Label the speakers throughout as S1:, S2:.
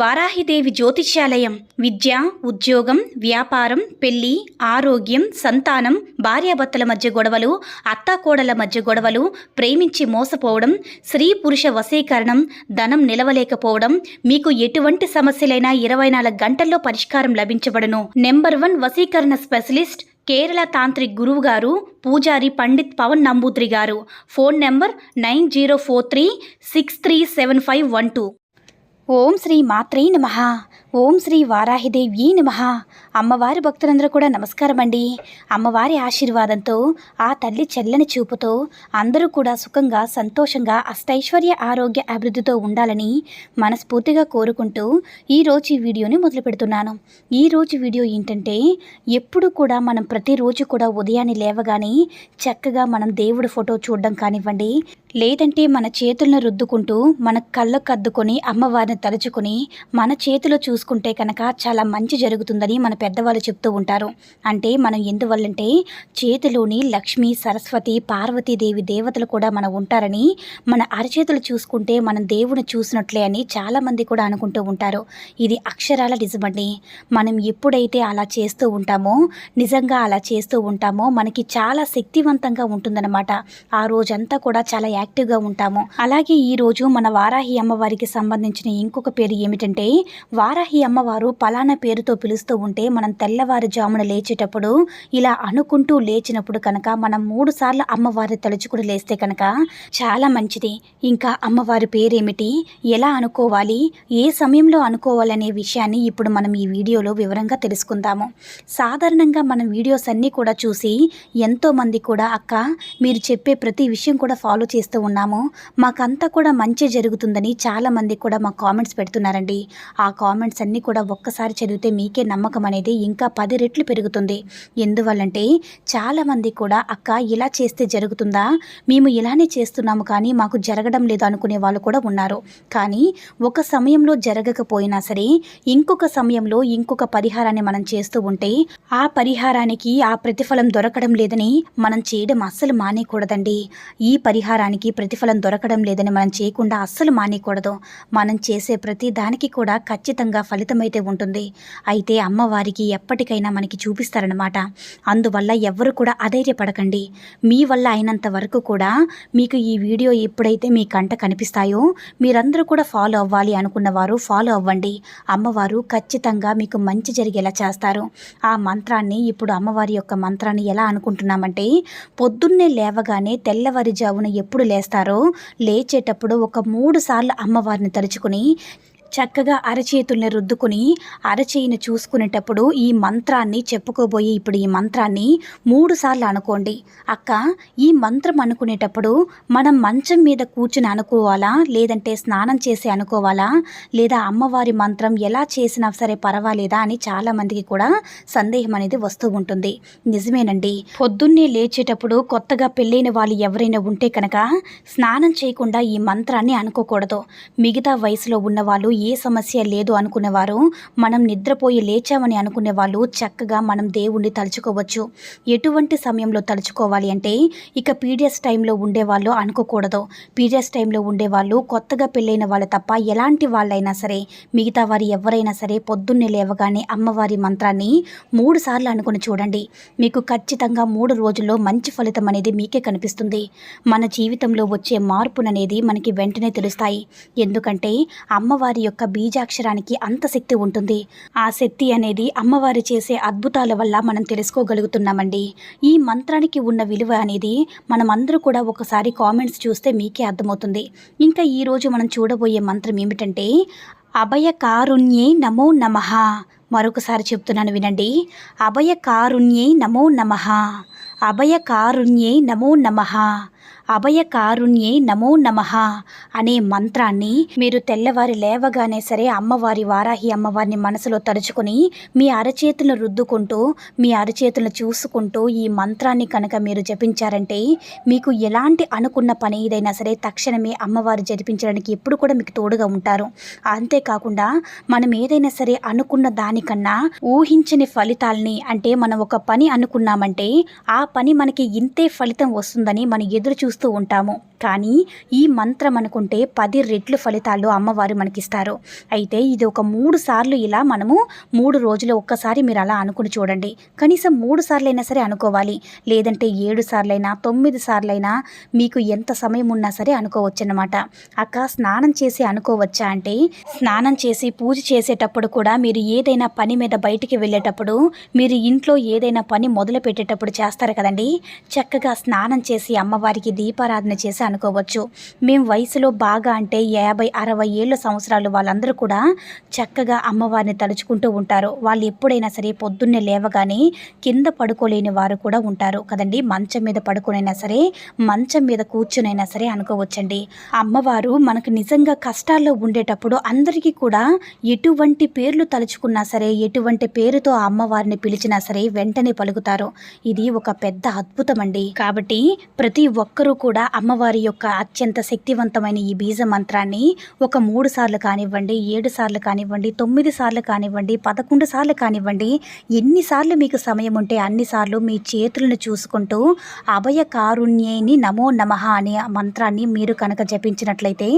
S1: వారాహిదేవి జ్యోతిష్యాలయం విద్య, ఉద్యోగం, వ్యాపారం, పెళ్లి, ఆరోగ్యం, సంతానం, భార్యాభర్తల మధ్య గొడవలు, అత్తాకోడల మధ్య గొడవలు, ప్రేమించి మోసపోవడం, స్త్రీ పురుష వశీకరణం, ధనం నిలవలేకపోవడం, మీకు ఎటువంటి సమస్యలైనా 24 గంటల్లో పరిష్కారం లభించబడును. నెంబర్ 1 వశీకరణ స్పెషలిస్ట్ కేరళ తాంత్రిక్ గురువు గారు పూజారి పండిత్ పవన్ నంబూద్రి గారు. Phone number 9043637512. ఓం శ్రీ మాత్రే నమః. ఓం శ్రీ వారాహిదేవి నమః. అమ్మవారి భక్తులందరూ కూడా నమస్కారం అండి. అమ్మవారి ఆశీర్వాదంతో, ఆ తల్లి చల్లని చూపుతో అందరూ కూడా సుఖంగా, సంతోషంగా, అష్టైశ్వర్య, ఆరోగ్య, అభివృద్ధితో ఉండాలని మనస్ఫూర్తిగా కోరుకుంటూ ఈరోజు ఈ వీడియోని మొదలు పెడుతున్నాను. ఈరోజు వీడియో ఏంటంటే, ఎప్పుడు కూడా మనం ప్రతిరోజు కూడా ఉదయాన్నే లేవగానే చక్కగా మనం దేవుడి ఫోటో చూడడం కానివ్వండి, లేదంటే మన చేతులను రుద్దుకుంటూ మన కళ్ళకు అద్దుకొని అమ్మవారిని తలుచుకొని మన చేతిలో చూసుకుంటే కనుక చాలా మంచి జరుగుతుందని మన పెద్దవాళ్ళు చెప్తూ ఉంటారు. అంటే మనం ఎందువల్లంటే చేతిలోని లక్ష్మి, సరస్వతి, పార్వతీదేవి దేవతలు కూడా మనం ఉంటారని, మన అరచేతులు చూసుకుంటే మనం దేవుని చూసినట్లే అని చాలామంది కూడా అనుకుంటూ ఉంటారు. ఇది అక్షరాల నిజమండి. మనం ఎప్పుడైతే అలా చేస్తూ ఉంటామో, నిజంగా అలా చేస్తూ ఉంటామో మనకి చాలా శక్తివంతంగా ఉంటుందన్నమాట. ఆ రోజంతా కూడా చాలా యాక్టివ్గా ఉంటాము. అలాగే ఈరోజు మన వారాహి అమ్మవారికి సంబంధించిన ఇంకొక పేరు ఏమిటంటే, వారాహి అమ్మవారు పలానా పేరుతో పిలుస్తూ ఉంటే మనం తెల్లవారుజామున లేచేటప్పుడు ఇలా అనుకుంటూ లేచినప్పుడు కనుక మనం 3 సార్లు అమ్మవారిని తలుచుకుని లేస్తే కనుక చాలా మంచిది. ఇంకా అమ్మవారి పేరేమిటి, ఎలా అనుకోవాలి, ఏ సమయంలో అనుకోవాలనే విషయాన్ని ఇప్పుడు మనం ఈ వీడియోలో వివరంగా తెలుసుకుందాము. సాధారణంగా మనం వీడియోస్ అన్నీ కూడా చూసి ఎంతోమంది కూడా అక్క మీరు చెప్పే ప్రతి విషయం కూడా ఫాలో చేస్తూ ఉన్నాము, మాకంతా కూడా మంచి జరుగుతుందని చాలామంది కూడా మా కామెంట్స్ పెడుతున్నారండి. ఆ కామెంట్స్ అన్నీ కూడా ఒక్కసారి చదివితే మీకే నమ్మకం అనేది ఇంకా 10 రెట్లు పెరుగుతుంది. ఎందువల్లంటే చాలామంది కూడా అక్క ఇలా చేస్తే జరుగుతుందా, మేము ఇలానే చేస్తున్నాము కానీ మాకు జరగడం లేదు అనుకునే వాళ్ళు కూడా ఉన్నారు. కానీ ఒక సమయంలో జరగకపోయినా సరే ఇంకొక సమయంలో ఇంకొక పరిహారాన్ని మనం చేస్తూ ఉంటే ఆ పరిహారానికి ఆ ప్రతిఫలం దొరకడం లేదని మనం చేయడం అస్సలు మానేయకూడదండి. ఈ పరిహారానికి ప్రతిఫలం దొరకడం లేదని మనం చేయకుండా అస్సలు మానేయకూడదు. మనం చేసే ప్రతి దానికి కూడా ఖచ్చితంగా ఫలితమైతే ఉంటుంది. అయితే అమ్మవారికి ఎప్పటికైనా మనకి చూపిస్తారనమాట. అందువల్ల ఎవ్వరు కూడా అధైర్యపడకండి. మీ వల్ల అయినంత వరకు కూడా మీకు ఈ వీడియో ఎప్పుడైతే మీ కంట కనిపిస్తాయో మీరందరూ కూడా ఫాలో అవ్వాలి అనుకున్నవారు ఫాలో అవ్వండి. అమ్మవారు ఖచ్చితంగా మీకు మంచి జరిగేలా చేస్తారు. ఆ మంత్రాన్ని ఇప్పుడు అమ్మవారి యొక్క మంత్రాన్ని ఎలా అనుకుంటున్నామంటే, పొద్దున్నే లేవగానే తెల్లవారుజామున ఎప్పుడు లేస్తారో లేచేటప్పుడు ఒక 3 సార్లు అమ్మవారిని తలుచుకుని చక్కగా అరచేతుల్ని రుద్దుకుని అరచేయిని చూసుకునేటప్పుడు ఈ మంత్రాన్ని చెప్పుకోబోయి ఇప్పుడు ఈ మంత్రాన్ని 3 సార్లు అనుకోండి. అక్క ఈ మంత్రం అనుకునేటప్పుడు మనం మంచం మీద కూర్చుని అనుకోవాలా, లేదంటే స్నానం చేసి అనుకోవాలా, లేదా అమ్మవారి మంత్రం ఎలా చేసినా సరే పర్వాలేదా అని చాలామందికి కూడా సందేహం అనేది వస్తూ ఉంటుంది. నిజమేనండి. పొద్దున్నే లేచేటప్పుడు కొత్తగా పెళ్ళైన వాళ్ళు ఎవరైనా ఉంటే కనుక స్నానం చేయకుండా ఈ మంత్రాన్ని అనుకోకూడదు. మిగతా వయసులో ఉన్నవాళ్ళు ఏ సమస్య లేదు అనుకునేవారు, మనం నిద్రపోయి లేచామని అనుకునే వాళ్ళు చక్కగా మనం దేవుణ్ణి తలుచుకోవచ్చు. ఎటువంటి సమయంలో తలుచుకోవాలి అంటే, ఇక పీరియడ్స్ టైంలో ఉండేవాళ్ళు అనుకోకూడదు. పీరియడ్స్ టైంలో ఉండేవాళ్ళు, కొత్తగా పెళ్ళైన వాళ్ళు తప్ప ఎలాంటి వాళ్ళైనా సరే, మిగతా వారు ఎవరైనా సరే పొద్దున్నే లేవగానే అమ్మవారి మంత్రాన్ని 3 సార్లు అనుకుని చూడండి. మీకు ఖచ్చితంగా 3 రోజుల్లో మంచి ఫలితం అనేది మీకే కనిపిస్తుంది. మన జీవితంలో వచ్చే మార్పుననేది మనకి వెంటనే తెలుస్తాయి. ఎందుకంటే అమ్మవారి యొక్క బీజాక్షరానికి అంత శక్తి ఉంటుంది. ఆ శక్తి అనేది అమ్మవారు చేసే అద్భుతాల వల్ల మనం తెలుసుకోగలుగుతున్నామండి. ఈ మంత్రానికి ఉన్న విలువ అనేది మనం అందరూ కూడా ఒకసారి కామెంట్స్ చూస్తే మీకే అర్థమవుతుంది. ఇంకా ఈరోజు మనం చూడబోయే మంత్రం ఏమిటంటే, అభయకారుణ్యే నమో నమః. మరొకసారి చెప్తున్నాను వినండి. అభయకారుణ్యే నమో నమః. అభయకారుణ్యే నమో నమః. అభయకారుణ్యే నమో నమః అనే మంత్రాన్ని మీరు తెల్లవారి లేవగానే సరే అమ్మవారి వారాహి అమ్మవారిని మనసులో తలుచుకొని మీ అరచేతులను రుద్దుకుంటూ, మీ అరచేతులను చూసుకుంటూ ఈ మంత్రాన్ని కనుక మీరు జపించారంటే మీకు ఎలాంటి అనుకున్న పని ఏదైనా సరే తక్షణమే అమ్మవారు జరిపించడానికి ఎప్పుడు కూడా మీకు తోడుగా ఉంటారు. అంతేకాకుండా మనం ఏదైనా సరే అనుకున్న దానికన్నా ఊహించని ఫలితాల్ని, అంటే మనం ఒక పని అనుకున్నామంటే ఆ పని మనకి ఇంతే ఫలితం వస్తుందని మనం ఎదురు చూస్తూ ఉంటాము. కానీ ఈ మంత్రం అనుకుంటే 10 రెట్లు ఫలితాలు అమ్మవారు మనకిస్తారు. అయితే ఇది ఒక 3 సార్లు ఇలా మనము 3 రోజులు ఒక్కసారి మీరు అలా అనుకుని చూడండి. కనీసం 3 సార్లైనా సరే అనుకోవాలి. లేదంటే 7 సార్లైనా 9 సార్లైనా మీకు ఎంత సమయం ఉన్నా సరే అనుకోవచ్చు అన్నమాట. అక్క స్నానం చేసి అనుకోవచ్చా అంటే, స్నానం చేసి పూజ చేసేటప్పుడు కూడా మీరు ఏదైనా పని మీద బయటికి వెళ్ళేటప్పుడు, మీరు ఇంట్లో ఏదైనా పని మొదలు పెట్టేటప్పుడు చేస్తారు కదండి, చక్కగా స్నానం చేసి అమ్మవారికి దీపారాధన చేసి అనుకోవచ్చు. మేము వయసులో బాగా అంటే 50-60 ఏళ్ళ సంవత్సరాలు వాళ్ళందరూ కూడా చక్కగా అమ్మవారిని తలుచుకుంటూ ఉంటారు. వాళ్ళు ఎప్పుడైనా సరే పొద్దున్నే లేవగానే కింద పడుకోలేని వారు కూడా ఉంటారు కదండి. మంచం మీద పడుకునైనా సరే, మంచం మీద కూర్చునైనా సరే అనుకోవచ్చండి. అమ్మవారు మనకు నిజంగా కష్టాల్లో ఉండేటప్పుడు అందరికీ కూడా ఎటువంటి పేర్లు తలుచుకున్నా సరే, ఎటువంటి పేరుతో ఆ అమ్మవారిని పిలిచినా సరే వెంటనే పలుకుతారు. ఇది ఒక పెద్ద అద్భుతం అండి. కాబట్టి ప్రతి ఒక్కరూ కూడా అమ్మవారి యొక్క అత్యంత శక్తివంతమైన ఈ బీజ మంత్రాన్ని ఒక 3 సార్లు కానివ్వండి, 7 సార్లు కానివ్వండి, 9 సార్లు కానివ్వండి, 11 సార్లు కానివ్వండి, ఎన్నిసార్లు మీకు సమయం ఉంటే అన్నిసార్లు మీ చేతులను చూసుకుంటూ అభయ కారుణ్యేని నమో నమః అనే మంత్రాన్ని మీరు కనుక జపించినట్లయితే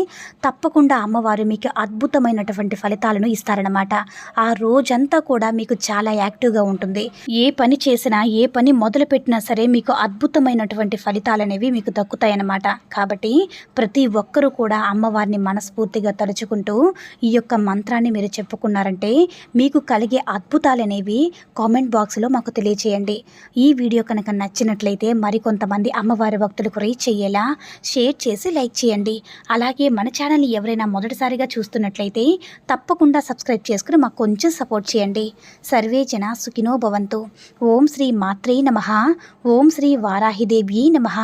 S1: తప్పకుండా అమ్మవారు మీకు అద్భుతమైనటువంటి ఫలితాలను ఇస్తారనమాట. ఆ రోజంతా కూడా మీకు చాలా యాక్టివ్గా ఉంటుంది. ఏ పని చేసినా, ఏ పని మొదలు పెట్టినా సరే మీకు అద్భుతమైనటువంటి ఫలితాలు అనేవి మీకు దక్కుతాయన్నమాట. కాబట్టి ప్రతి ఒక్కరూ కూడా అమ్మవారిని మనస్ఫూర్తిగా తలుచుకుంటూ ఈ యొక్క మంత్రాన్ని మీరు చెప్పుకున్నారంటే మీకు కలిగే అద్భుతాలు అనేవి కామెంట్ బాక్స్లో మాకు తెలియచేయండి. ఈ వీడియో కనుక నచ్చినట్లయితే మరికొంతమంది అమ్మవారి భక్తులకు రీచ్ అయ్యేలా షేర్ చేసి లైక్ చేయండి. అలాగే మన ఛానల్ని ఎవరైనా మొదటిసారిగా చూస్తున్నట్లయితే తప్పకుండా సబ్స్క్రైబ్ చేసుకుని మాకు కొంచెం సపోర్ట్ చేయండి. సర్వే జన సుఖినో భవంతు. ఓం శ్రీ మాత్రే నమః. ఓం శ్రీ వారాహిదేవ్యై నమః.